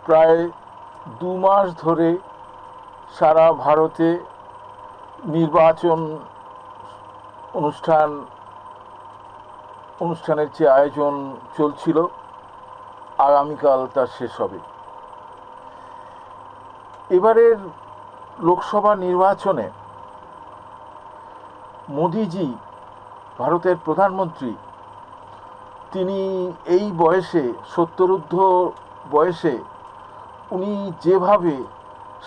প্রায় 2 মাস ধরে সারা ভারতে নির্বাচন অনুষ্ঠানের যে আয়োজন চলছিল, আগামীকাল তা শেষ হবে। এবারের লোকসভা নির্বাচনে মোদিজি, ভারতের প্রধানমন্ত্রী, তিনি এই বয়সে, 70 বয়সে, উনি যেভাবে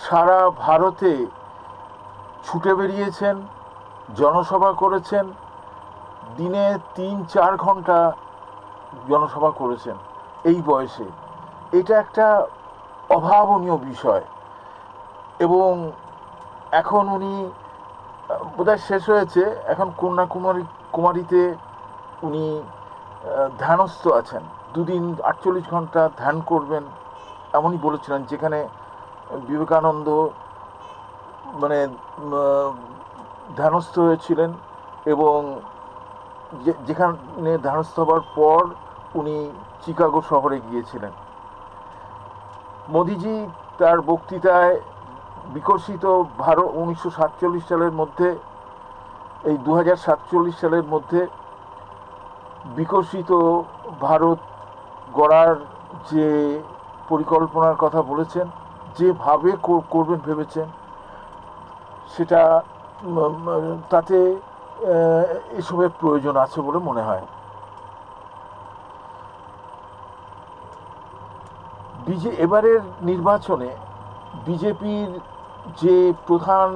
সারা ভারতে ছুটে বেরিয়েছেন, জনসভা করেছেন, দিনে 3-4 ঘন্টা জনসভা করেছেন এই বয়সে, এটা একটা অভাবনীয় বিষয়। এবং এখন উনি বোধহয় শেষ হয়েছে, এখন কন্যাকুমারীতে উনি ধ্যানস্থ আছেন। 2 দিন 48 ঘন্টা ধ্যান করবেন এমনই বলেছিলেন, যেখানে বিবেকানন্দ মানে ধ্যানস্থ হয়েছিলেন। এবং যেখানে ধ্যানস্থ হবার পর উনি চিকাগো শহরে গিয়েছিলেন। মোদিজি তার বক্তৃতায় বিকশিত ভারত 1947 সালের মধ্যে, এই 2047 সালের মধ্যে বিকশিত ভারত গড়ার যে পরিকল্পনার কথা বলেছেন, যেভাবে করবেন ভেবেছেন, সেটা তাতে এসবের প্রয়োজন আছে বলে মনে হয়। এবারের নির্বাচনে বিজেপির যে প্রধান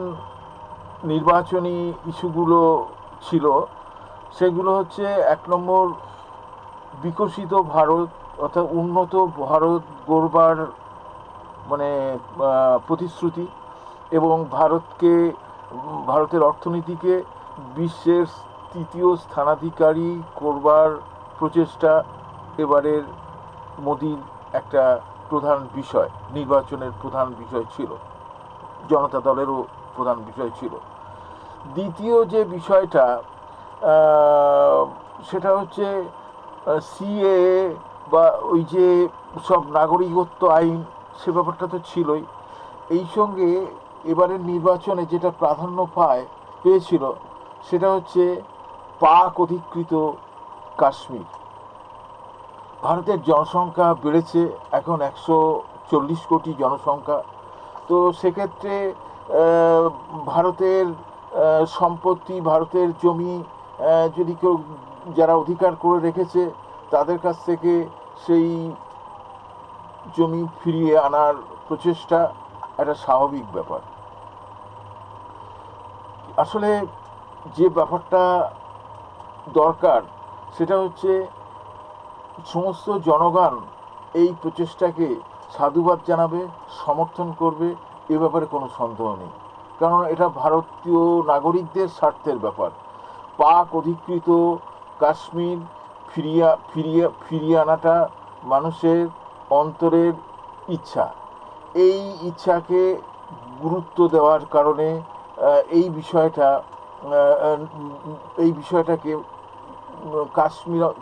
নির্বাচনী ইস্যুগুলো ছিল, সেগুলো হচ্ছে 1 নম্বর বিকশিত ভারত, অর্থাৎ উন্নত ভারত গড়বার মানে প্রতিশ্রুতি, এবং ভারতের অর্থনীতিকে বিশ্বের 3য় স্থানাধিকারী করবার প্রচেষ্টা এবারের মোদির একটা প্রধান বিষয়, নির্বাচনের প্রধান বিষয় ছিল, জনতা দলেরও প্রধান বিষয় ছিল। দ্বিতীয় যে বিষয়টা, সেটা হচ্ছে সিএএ বা ওই যে সব নাগরিকত্ব আইন, সে ব্যাপারটা তো ছিলই। এই সঙ্গে এবারের নির্বাচনে যেটা প্রাধান্য পেয়েছিল, সেটা হচ্ছে পাক অধিকৃত কাশ্মীর। ভারতের জনসংখ্যা বেড়েছে, এখন 140 কোটি জনসংখ্যা। তো সেক্ষেত্রে ভারতের সম্পত্তি, ভারতের জমি যদি কেউ, যারা অধিকার করে রেখেছে, তাদের কাছ থেকে সেই জমি ফিরিয়ে আনার প্রচেষ্টা একটা স্বাভাবিক ব্যাপার। আসলে যে ব্যাপারটা দরকার, সেটা হচ্ছে সমস্ত জনগণ এই প্রচেষ্টাকে সাধুবাদ জানাবে, সমর্থন করবে, এ ব্যাপারে কোনো সন্দেহ নেই। কারণ এটা ভারতীয় নাগরিকদের স্বার্থের ব্যাপার। পাক অধিকৃত কাশ্মীর ফিরিয়ে আনাটা মানুষের অন্তরের ইচ্ছা। এই ইচ্ছাকে গুরুত্ব দেওয়ার কারণে এই বিষয়টাকে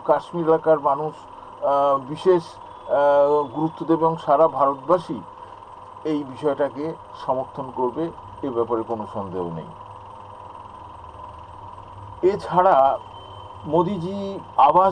কাশ্মীর এলাকার মানুষ বিশেষ গুরুত্ব দেবে, এবং সারা ভারতবাসী এই বিষয়টাকে সমর্থন করবে, এ ব্যাপারে কোনো সন্দেহ নেই। এছাড়া মোদিজি আবাস